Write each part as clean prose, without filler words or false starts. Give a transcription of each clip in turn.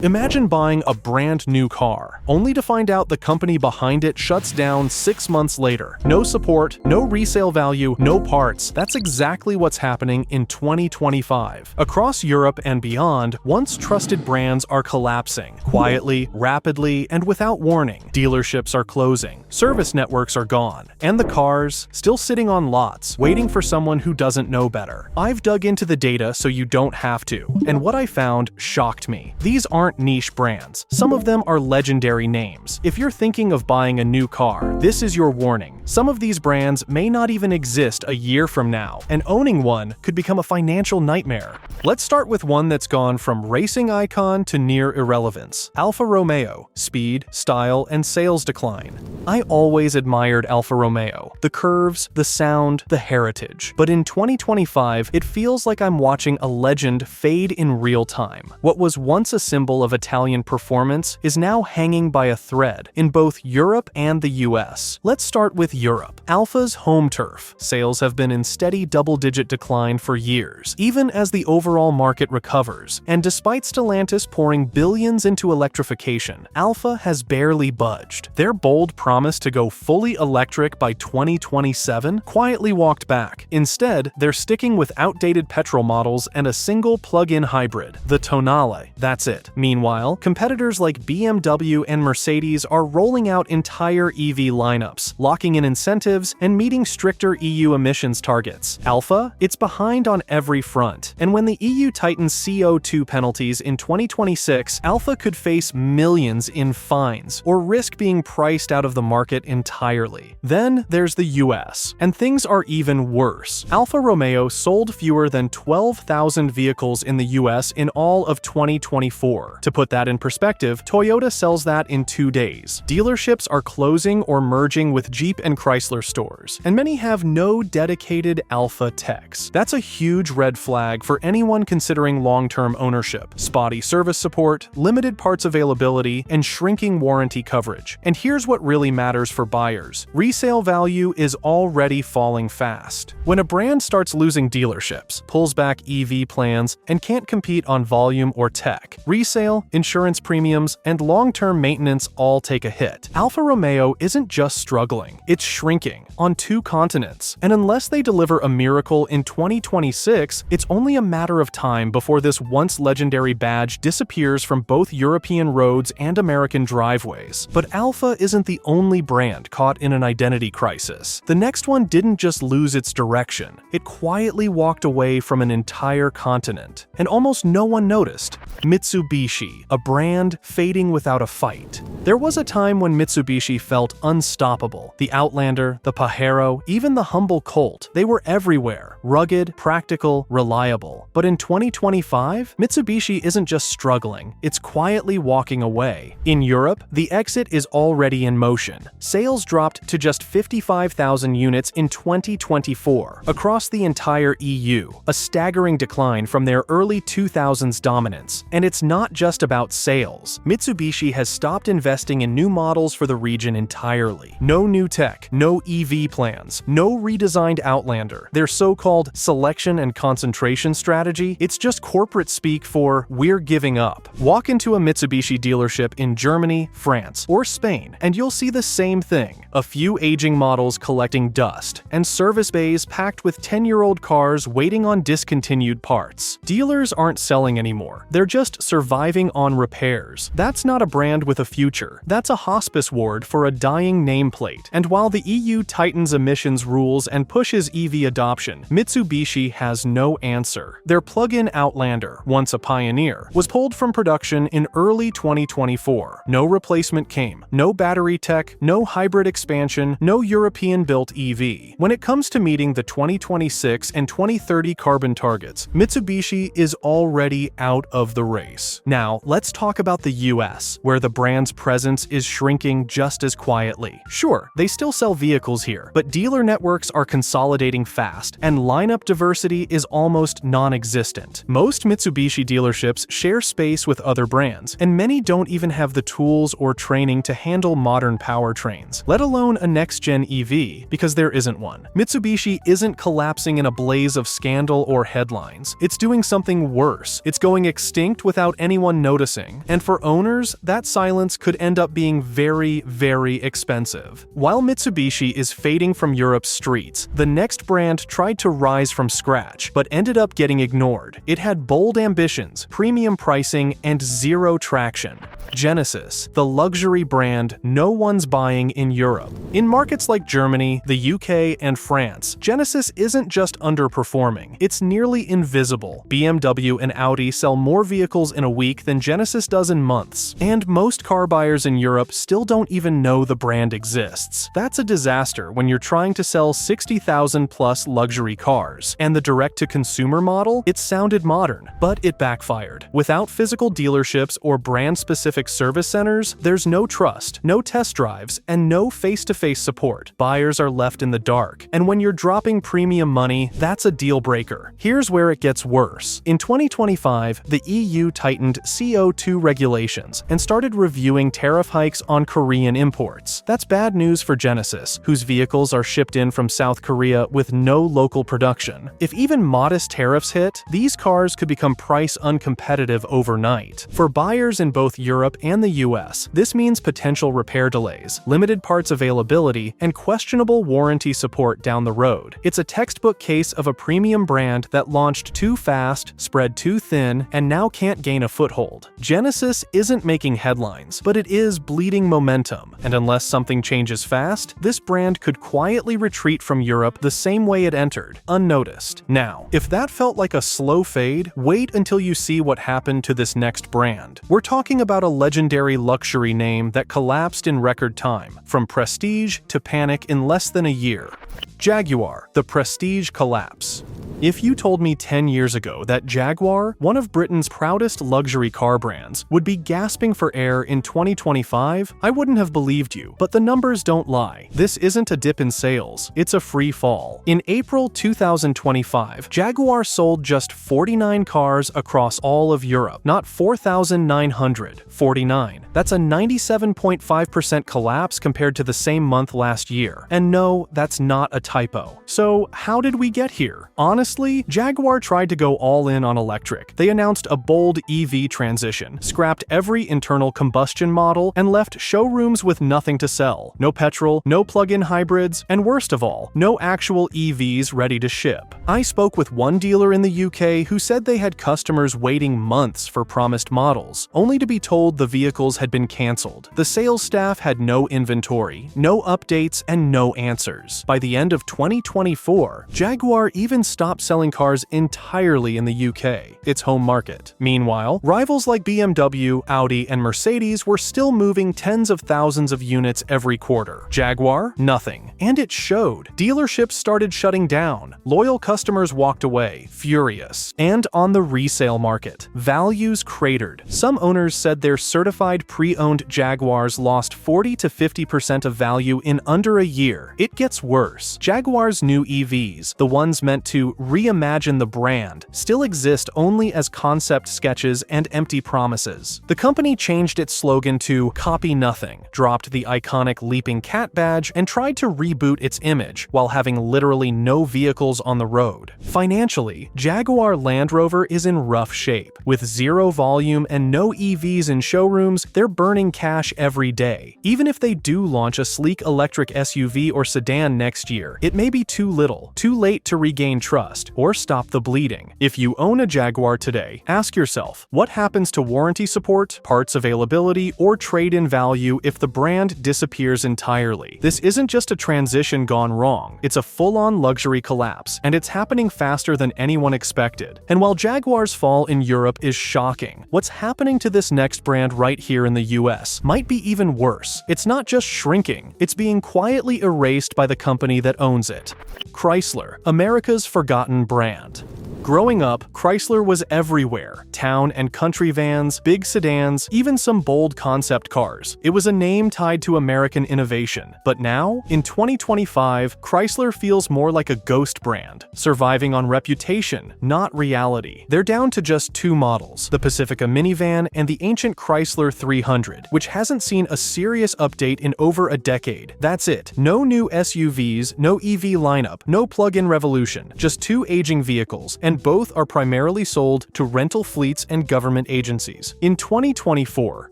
Imagine buying a brand new car, only to find out the company behind it shuts down 6 months later. No support, no resale value, no parts. That's exactly what's happening in 2025. Across Europe and beyond, once trusted brands are collapsing. Quietly, rapidly, and without warning. Dealerships are closing, service networks are gone, and the cars still sitting on lots, waiting for someone who doesn't know better. I've dug into the data so you don't have to, and what I found shocked me. These aren't niche brands. Some of them are legendary names. If you're thinking of buying a new car, this is your warning. Some of these brands may not even exist a year from now, and owning one could become a financial nightmare. Let's start with one that's gone from racing icon to near irrelevance. Alfa Romeo. Speed, style, and sales decline. I always admired Alfa Romeo. The curves, the sound, the heritage. But in 2025, it feels like I'm watching a legend fade in real time. What was once a symbol of Italian performance is now hanging by a thread in both Europe and the US. Let's start with Europe. Alfa's home turf. Sales have been in steady double-digit decline for years, even as the overall market recovers. And despite Stellantis pouring billions into electrification, Alfa has barely budged. Their bold promise to go fully electric by 2027 quietly walked back. Instead, they're sticking with outdated petrol models and a single plug-in hybrid, the Tonale. That's it. Meanwhile, competitors like BMW and Mercedes are rolling out entire EV lineups, locking in incentives, and meeting stricter EU emissions targets. Alfa? It's behind on every front. And when the EU tightens CO2 penalties in 2026, Alfa could face millions in fines or risk being priced out of the market entirely. Then there's the US, and things are even worse. Alfa Romeo sold fewer than 12,000 vehicles in the US in all of 2024. To put that in perspective, Toyota sells that in 2 days. Dealerships are closing or merging with Jeep and Chrysler stores, and many have no dedicated Alfa techs. That's a huge red flag for anyone considering long-term ownership. Spotty service support, limited parts availability, and shrinking warranty coverage. And here's what really matters for buyers. Resale value is already falling fast. When a brand starts losing dealerships, pulls back EV plans, and can't compete on volume or tech, resale, insurance premiums, and long-term maintenance all take a hit. Alfa Romeo isn't just struggling, it's shrinking on 2 continents. And unless they deliver a miracle in 2026, it's only a matter of time before this once legendary badge disappears from both European roads and American driveways. But Alfa isn't the only brand caught in an identity crisis. The next one didn't just lose its direction, it quietly walked away from an entire continent. And almost no one noticed. Mitsubishi, a brand fading without a fight. There was a time when Mitsubishi felt unstoppable. The Outlander, the Pajero, even the humble Colt, they were everywhere. Rugged, practical, reliable. But in 2025, Mitsubishi isn't just struggling, it's quietly walking away. In Europe, the exit is already in motion. Sales dropped to just 55,000 units in 2024 across the entire EU, a staggering decline from their early 2000s dominance. And it's not just about sales. Mitsubishi has stopped investing in new models for the region entirely. No new tech, no EV plans, no redesigned Outlander. Their so-called selection and concentration strategy, it's just corporate speak for "we're giving up." Walk into a Mitsubishi dealership in Germany, France, or Spain, and you'll see the same thing. A few aging models collecting dust, and service bays packed with 10-year-old cars waiting on discontinued parts. Dealers aren't selling anymore. They're just surviving on repairs. That's not a brand with a future. That's a hospice ward for a dying nameplate. And while the EU tightens emissions rules and pushes EV adoption, Mitsubishi has no answer. Their plug-in Outlander, once a pioneer, was pulled from production in early 2024. No replacement came. No battery tech, no hybrid expansion, no European-built EV. When it comes to meeting the 2026 and 2030 carbon targets, Mitsubishi is already out of the race. Now, let's talk about the US, where the brand's presence is shrinking just as quietly. Sure, they still sell vehicles here, but dealer networks are consolidating fast, and lineup diversity is almost non-existent. Most Mitsubishi dealerships share space with other brands, and many don't even have the tools or training to handle modern powertrains, let alone a next-gen EV, because there isn't one. Mitsubishi isn't collapsing in a blaze of scandal or headlines. It's doing something worse. It's going extinct without anyone noticing, and for owners, that silence could end up being very, very expensive. While Mitsubishi is fading from Europe's streets, the next brand tried to rise from scratch, but ended up getting ignored. It had bold ambitions, premium pricing, and zero traction. Genesis, the luxury brand no one's buying in Europe. In markets like Germany, the UK, and France, Genesis isn't just underperforming, it's nearly invisible. BMW and Audi sell more vehicles in a week than Genesis does in months, and most car buyers in Europe still don't even know the brand exists. That's a disaster when you're trying to sell 60,000 plus luxury cars. And the direct-to-consumer model? It sounded modern, but it backfired. Without physical dealerships or brand-specific service centers, there's no trust, no test drives, and no face-to-face support. Buyers are left in the dark, and when you're dropping premium money, that's a deal breaker. Here's where it gets worse. In 2025, the EU tightened CO2 regulations and started reviewing tariff hikes on Korean imports. That's bad news for Genesis, whose vehicles are shipped in from South Korea with no local production. If even modest tariffs hit, these cars could become price uncompetitive overnight. For buyers in both Europe and the US, this means potential repair delays, limited parts availability, and questionable warranty support down the road. It's a textbook case of a premium brand that launched too fast, spread too thin, and now can't gain a foothold. Genesis isn't making headlines, but it is bleeding momentum, and unless something changes fast, this brand could quietly retreat from Europe the same way it entered, unnoticed. Now, if that felt like a slow fade, wait until you see what happened to this next brand. We're talking about a legendary luxury name that collapsed in record time, from prestige to panic in less than a year. Jaguar, the prestige collapse. If you told me 10 years ago that Jaguar, one of Britain's proudest luxury car brands, would be gasping for air in 2025, I wouldn't have believed you, but the numbers don't lie. This isn't a dip in sales, it's a free fall. In April 2025, Jaguar sold just 49 cars across all of Europe, not 4,900, 49. That's a 97.5% collapse compared to the same month last year. And no, that's not a typo. So how did we get here? Honestly, Jaguar tried to go all in on electric. They announced a bold EV transition, scrapped every internal combustion model, and left showrooms with nothing to sell. No petrol, no plug-in hybrids, and worst of all, no actual EVs ready to ship. I spoke with one dealer in the UK who said they had customers waiting months for promised models, only to be told the vehicles had been cancelled. The sales staff had no inventory, no updates, and no answers. By the end of 2024, Jaguar even stopped selling cars entirely in the UK, its home market. Meanwhile, rivals like BMW, Audi, and Mercedes were still moving tens of thousands of units every quarter. Jaguar? Nothing. And it showed. Dealerships started shutting down. Loyal customers walked away, furious. And on the resale market, values cratered. Some owners said their certified pre-owned Jaguars lost 40 to 50% of value in under a year. It gets worse. Jaguar's new EVs, the ones meant to reimagine the brand, still exist only as concept sketches and empty promises. The company changed its slogan to "Copy Nothing," dropped the iconic leaping cat badge, and tried to reboot its image while having literally no vehicles on the road. Financially, Jaguar Land Rover is in rough shape. With zero volume and no EVs in showrooms, they're burning cash every day. Even if they do launch a sleek electric SUV or sedan next year, it may be too little, too late to regain trust, or stop the bleeding. If you own a Jaguar today, ask yourself, what happens to warranty support, parts availability, or trade-in value if the brand disappears entirely? This isn't just a transition gone wrong, it's a full-on luxury collapse, and it's happening faster than anyone expected. And while Jaguar's fall in Europe is shocking, what's happening to this next brand right here in the US might be even worse. It's not just shrinking, it's being quietly erased by the company company that owns it. Chrysler, America's forgotten brand. Growing up, Chrysler was everywhere. Town and country vans, big sedans, even some bold concept cars. It was a name tied to American innovation. But now, in 2025, Chrysler feels more like a ghost brand, surviving on reputation, not reality. They're down to just two models, the Pacifica minivan and the ancient Chrysler 300, which hasn't seen a serious update in over a decade. That's it. No new SUVs, no EV lineup, no plug-in revolution, just two aging vehicles, and both are primarily sold to rental fleets and government agencies. In 2024,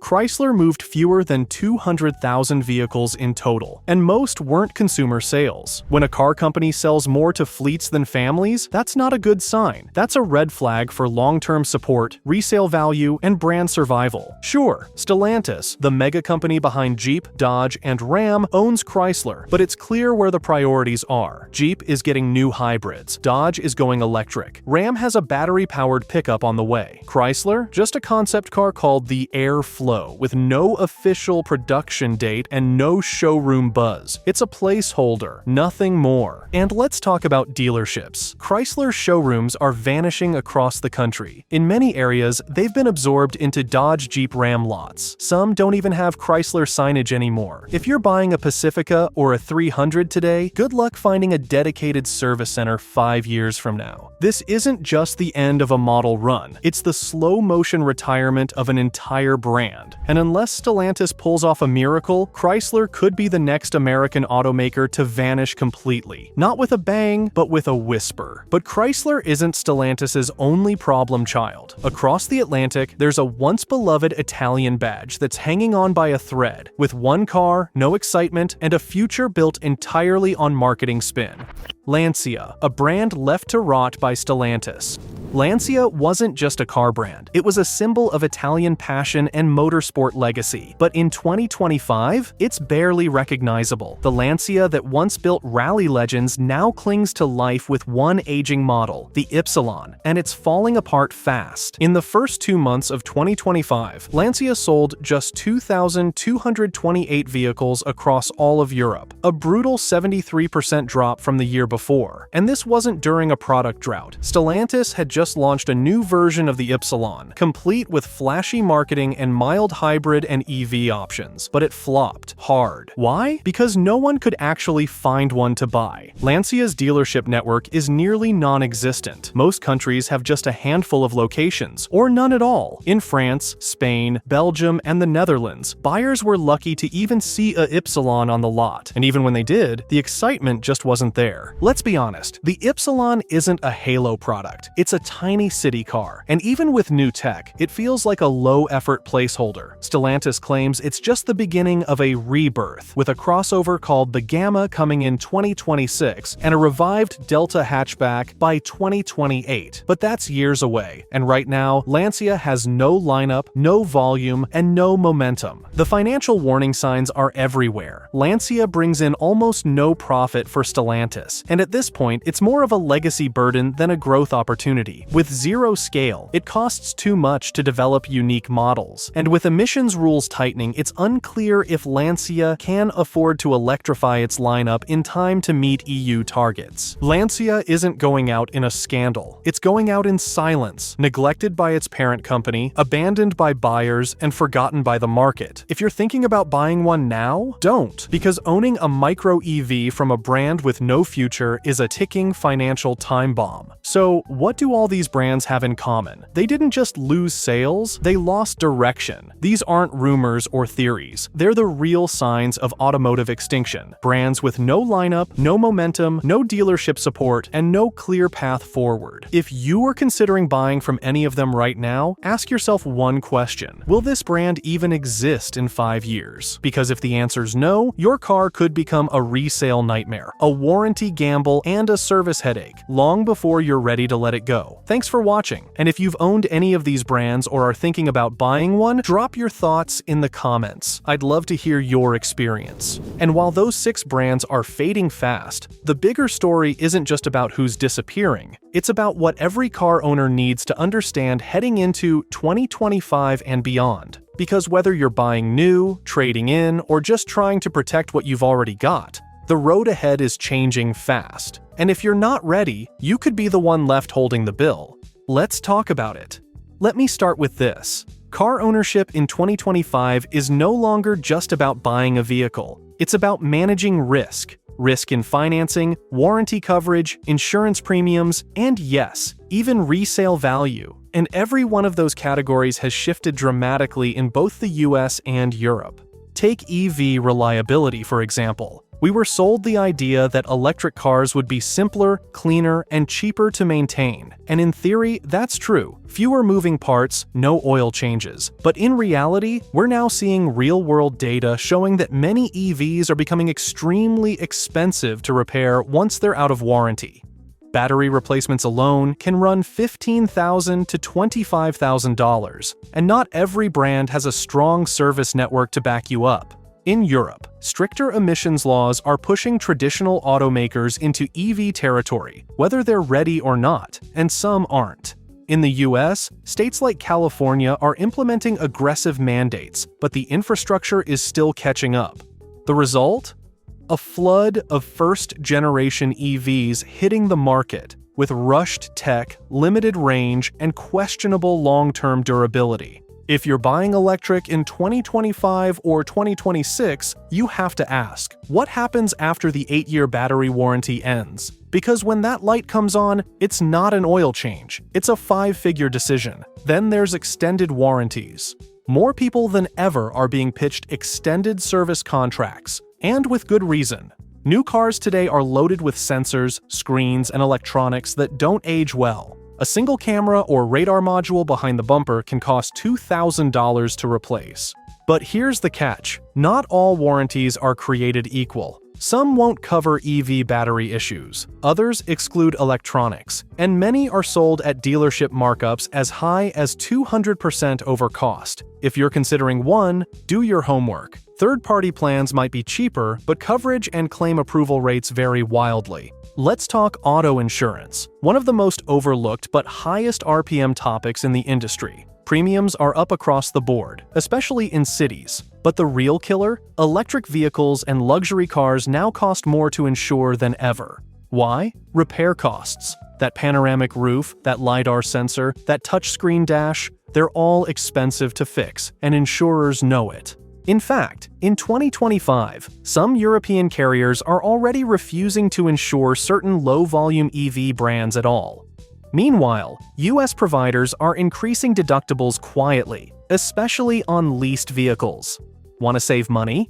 Chrysler moved fewer than 200,000 vehicles in total, and most weren't consumer sales. When a car company sells more to fleets than families, that's not a good sign. That's a red flag for long-term support, resale value, and brand survival. Sure, Stellantis, the mega company behind Jeep, Dodge, and Ram, owns Chrysler, but it's clear where the priorities are. Jeep is getting new hybrids. Dodge is going electric. Ram has a battery-powered pickup on the way. Chrysler, just a concept car called the Airflow, with no official production date and no showroom buzz. It's a placeholder, nothing more. And let's talk about dealerships. Chrysler showrooms are vanishing across the country. In many areas, they've been absorbed into Dodge Jeep Ram lots. Some don't even have Chrysler signage anymore. If you're buying a Pacifica or a 300 today, good luck finding a dedicated service center 5 years from now. This isn't just the end of a model run, it's the slow-motion retirement of an entire brand. And unless Stellantis pulls off a miracle, Chrysler could be the next American automaker to vanish completely. Not with a bang, but with a whisper. But Chrysler isn't Stellantis' only problem child. Across the Atlantic, there's a once-beloved Italian badge that's hanging on by a thread, with one car, no excitement, and a future built entirely on marketing spin. Lancia, a brand left to rot by Stellantis. Lancia wasn't just a car brand, it was a symbol of Italian passion and motorsport legacy. But in 2025, it's barely recognizable. The Lancia that once built rally legends now clings to life with one aging model, the Ypsilon, and it's falling apart fast. In the first 2 months of 2025, Lancia sold just 2,228 vehicles across all of Europe, a brutal 73% drop from the year before. And this wasn't during a product drought. Stellantis had just launched a new version of the Ypsilon, complete with flashy marketing and mild hybrid and EV options, but it flopped hard. Why? Because no one could actually find one to buy. Lancia's dealership network is nearly non-existent. Most countries have just a handful of locations, or none at all. In France, Spain, Belgium, and the Netherlands, buyers were lucky to even see a Ypsilon on the lot, and even when they did, the excitement just wasn't there. Let's be honest, the Ypsilon isn't a halo product. It's a tiny city car, and even with new tech, it feels like a low-effort placeholder. Stellantis claims it's just the beginning of a rebirth, with a crossover called the Gamma coming in 2026 and a revived Delta hatchback by 2028. But that's years away, and right now, Lancia has no lineup, no volume, and no momentum. The financial warning signs are everywhere. Lancia brings in almost no profit for Stellantis, and at this point, it's more of a legacy burden than a growth opportunity. With zero scale, it costs too much to develop unique models. And with emissions rules tightening, it's unclear if Lancia can afford to electrify its lineup in time to meet EU targets. Lancia isn't going out in a scandal. It's going out in silence, neglected by its parent company, abandoned by buyers, and forgotten by the market. If you're thinking about buying one now, don't, because owning a micro EV from a brand with no future is a ticking financial time bomb. So, what do all these brands have in common? They didn't just lose sales, they lost direction. These aren't rumors or theories. They're the real signs of automotive extinction. Brands with no lineup, no momentum, no dealership support, and no clear path forward. If you are considering buying from any of them right now, ask yourself one question. Will this brand even exist in 5 years? Because if the answer's no, your car could become a resale nightmare, a warranty gamble, and a service headache, long before you're ready to let it go. Thanks for watching, and if you've owned any of these brands or are thinking about buying one, drop your thoughts in the comments. I'd love to hear your experience. And while those 6 brands are fading fast, the bigger story isn't just about who's disappearing. It's about what every car owner needs to understand heading into 2025 and beyond. Because whether you're buying new, trading in, or just trying to protect what you've already got, The road ahead is changing fast, and if you're not ready, you could be the one left holding the bill. Let's talk about it. Let me start with this. Car ownership in 2025 is no longer just about buying a vehicle. It's about managing risk. Risk in financing, warranty coverage, insurance premiums, and yes, even resale value. And every one of those categories has shifted dramatically in both the US and Europe. Take EV reliability, for example. We were sold the idea that electric cars would be simpler, cleaner, and cheaper to maintain. And in theory, that's true. Fewer moving parts, no oil changes. But in reality, we're now seeing real-world data showing that many EVs are becoming extremely expensive to repair once they're out of warranty. Battery replacements alone can run $15,000 to $25,000, and not every brand has a strong service network to back you up. In Europe, stricter emissions laws are pushing traditional automakers into EV territory, whether they're ready or not, and some aren't. In the US, states like California are implementing aggressive mandates, but the infrastructure is still catching up. The result? A flood of first-generation EVs hitting the market, with rushed tech, limited range, and questionable long-term durability. If you're buying electric in 2025 or 2026, you have to ask, what happens after the 8-year battery warranty ends? Because when that light comes on, it's not an oil change, it's a 5-figure decision. Then there's extended warranties. More people than ever are being pitched extended service contracts, and with good reason. New cars today are loaded with sensors, screens, and electronics that don't age well. A single camera or radar module behind the bumper can cost $2,000 to replace. But here's the catch. Not all warranties are created equal. Some won't cover EV battery issues, others exclude electronics, and many are sold at dealership markups as high as 200% over cost. If you're considering one, do your homework. Third-party plans might be cheaper, but coverage and claim approval rates vary wildly. Let's talk auto insurance, one of the most overlooked but highest RPM topics in the industry. Premiums are up across the board, especially in cities. But the real killer? Electric vehicles and luxury cars now cost more to insure than ever. Why? Repair costs. That panoramic roof, that LiDAR sensor, that touchscreen dash, they're all expensive to fix, and insurers know it. In fact, in 2025, some European carriers are already refusing to insure certain low-volume EV brands at all. Meanwhile, US providers are increasing deductibles quietly, especially on leased vehicles. Want to save money?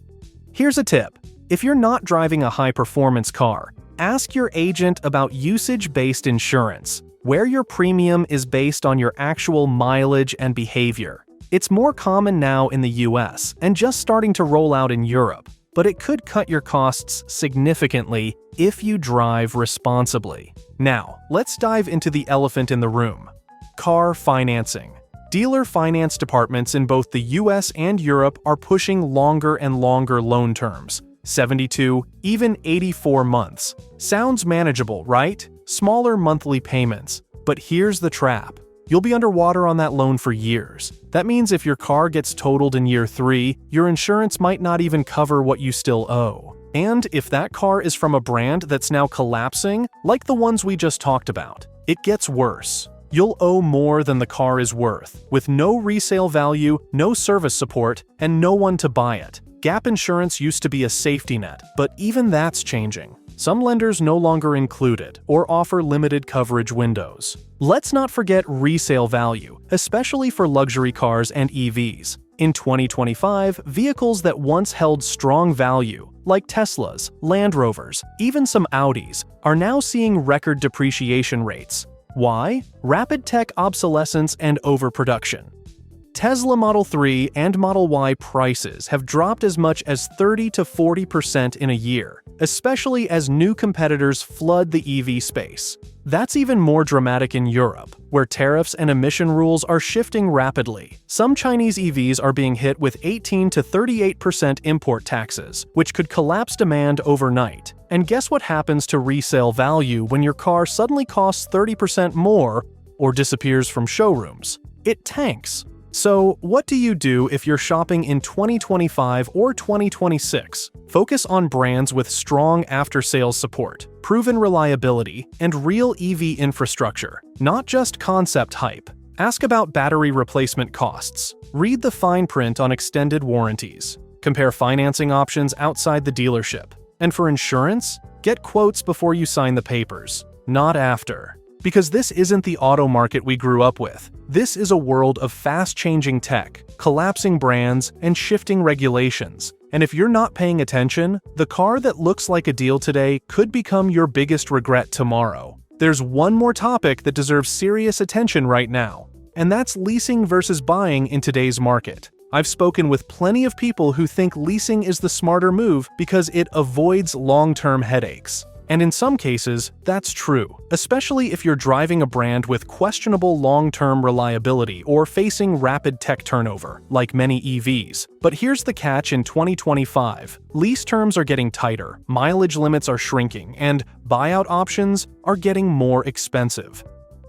Here's a tip. If you're not driving a high-performance car, ask your agent about usage-based insurance, where your premium is based on your actual mileage and behavior. It's more common now in the US and just starting to roll out in Europe, but it could cut your costs significantly if you drive responsibly. Now, let's dive into the elephant in the room: car financing. Dealer finance departments in both the US and Europe are pushing longer and longer loan terms, 72, even 84 months. Sounds manageable, right? Smaller monthly payments. But here's the trap. You'll be underwater on that loan for years. That means if your car gets totaled in year 3, your insurance might not even cover what you still owe. And if that car is from a brand that's now collapsing, like the ones we just talked about, it gets worse. You'll owe more than the car is worth, with no resale value, no service support, and no one to buy it. Gap insurance used to be a safety net, but even that's changing. Some lenders no longer include it or offer limited coverage windows. Let's not forget resale value, especially for luxury cars and EVs. In 2025, vehicles that once held strong value, like Teslas, Land Rovers, even some Audis, are now seeing record depreciation rates. Why? Rapid tech obsolescence and overproduction. Tesla Model 3 and Model Y prices have dropped as much as 30 to 40% in a year, especially as new competitors flood the EV space. That's even more dramatic in Europe, where tariffs and emission rules are shifting rapidly. Some Chinese EVs are being hit with 18 to 38% import taxes, which could collapse demand overnight. And guess what happens to resale value when your car suddenly costs 30% more or disappears from showrooms? It tanks. So, what do you do if you're shopping in 2025 or 2026? Focus on brands with strong after-sales support, proven reliability, and real EV infrastructure, not just concept hype. Ask about battery replacement costs. Read the fine print on extended warranties. Compare financing options outside the dealership. And for insurance, get quotes before you sign the papers, not after. Because this isn't the auto market we grew up with. This is a world of fast-changing tech, collapsing brands, and shifting regulations. And if you're not paying attention, the car that looks like a deal today could become your biggest regret tomorrow. There's one more topic that deserves serious attention right now, and that's leasing versus buying in today's market. I've spoken with plenty of people who think leasing is the smarter move because it avoids long-term headaches. And in some cases, that's true, especially if you're driving a brand with questionable long-term reliability or facing rapid tech turnover, like many EVs. But here's the catch in 2025. Lease terms are getting tighter, mileage limits are shrinking, and buyout options are getting more expensive.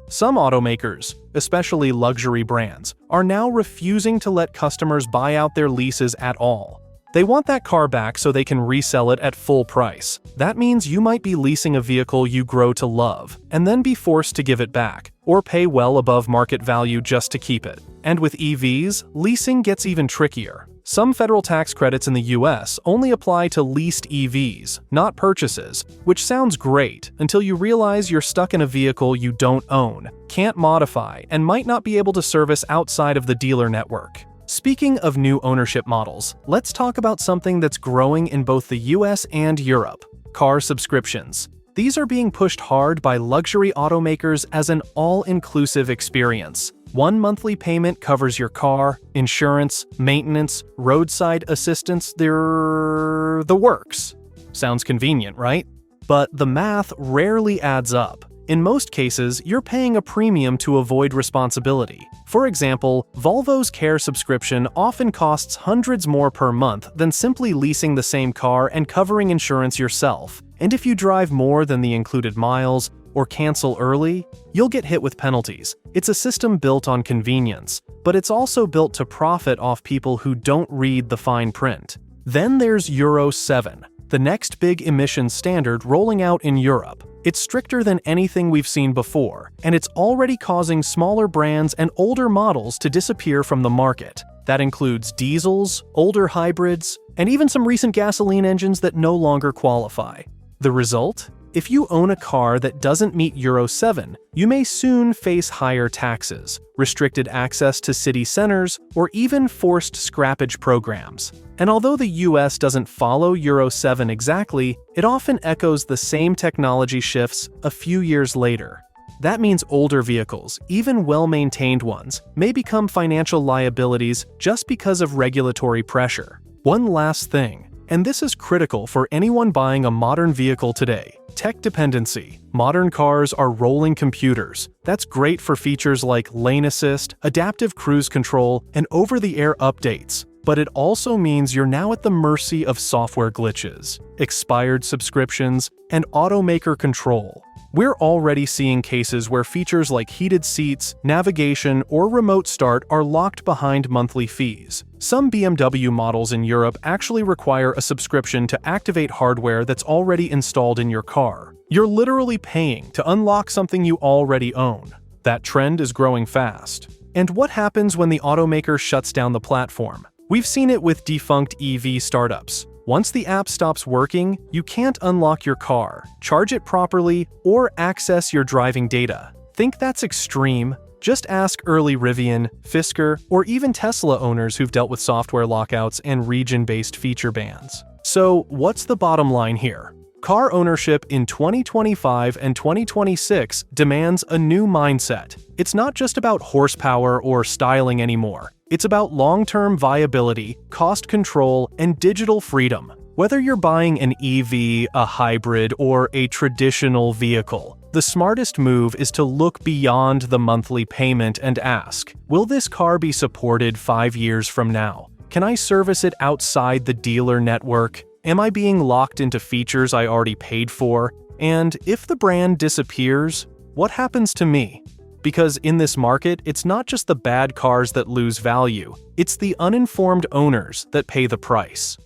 Some automakers, especially luxury brands, are now refusing to let customers buy out their leases at all. They want that car back so they can resell it at full price. That means you might be leasing a vehicle you grow to love, and then be forced to give it back, or pay well above market value just to keep it. And with EVs, leasing gets even trickier. Some federal tax credits in the US only apply to leased EVs, not purchases, which sounds great until you realize you're stuck in a vehicle you don't own, can't modify, and might not be able to service outside of the dealer network. Speaking of new ownership models, let's talk about something that's growing in both the US and Europe: car subscriptions. These are being pushed hard by luxury automakers as an all-inclusive experience. One monthly payment covers your car, insurance, maintenance, roadside assistance, the works. Sounds convenient, right? But the math rarely adds up. In most cases, you're paying a premium to avoid responsibility. For example, Volvo's Care subscription often costs hundreds more per month than simply leasing the same car and covering insurance yourself. And if you drive more than the included miles, or cancel early, you'll get hit with penalties. It's a system built on convenience, but it's also built to profit off people who don't read the fine print. Then there's Euro 7, the next big emissions standard rolling out in Europe. It's stricter than anything we've seen before, and it's already causing smaller brands and older models to disappear from the market. That includes diesels, older hybrids, and even some recent gasoline engines that no longer qualify. The result? If you own a car that doesn't meet Euro 7, you may soon face higher taxes, restricted access to city centers, or even forced scrappage programs. And although the US doesn't follow Euro 7 exactly, it often echoes the same technology shifts a few years later. That means older vehicles, even well-maintained ones, may become financial liabilities just because of regulatory pressure. One last thing, and this is critical for anyone buying a modern vehicle today: tech dependency. Modern cars are rolling computers. That's great for features like lane assist, adaptive cruise control, and over-the-air updates. But it also means you're now at the mercy of software glitches, expired subscriptions, and automaker control. We're already seeing cases where features like heated seats, navigation, or remote start are locked behind monthly fees. Some BMW models in Europe actually require a subscription to activate hardware that's already installed in your car. You're literally paying to unlock something you already own. That trend is growing fast. And what happens when the automaker shuts down the platform? We've seen it with defunct EV startups. Once the app stops working, you can't unlock your car, charge it properly, or access your driving data. Think that's extreme? Just ask early Rivian, Fisker, or even Tesla owners who've dealt with software lockouts and region-based feature bans. So, what's the bottom line here? Car ownership in 2025 and 2026 demands a new mindset. It's not just about horsepower or styling anymore. It's about long-term viability, cost control, and digital freedom. Whether you're buying an EV, a hybrid, or a traditional vehicle, the smartest move is to look beyond the monthly payment and ask, will this car be supported 5 years from now? Can I service it outside the dealer network? Am I being locked into features I already paid for? And if the brand disappears, what happens to me? because in this market, it's not just the bad cars that lose value, it's the uninformed owners that pay the price.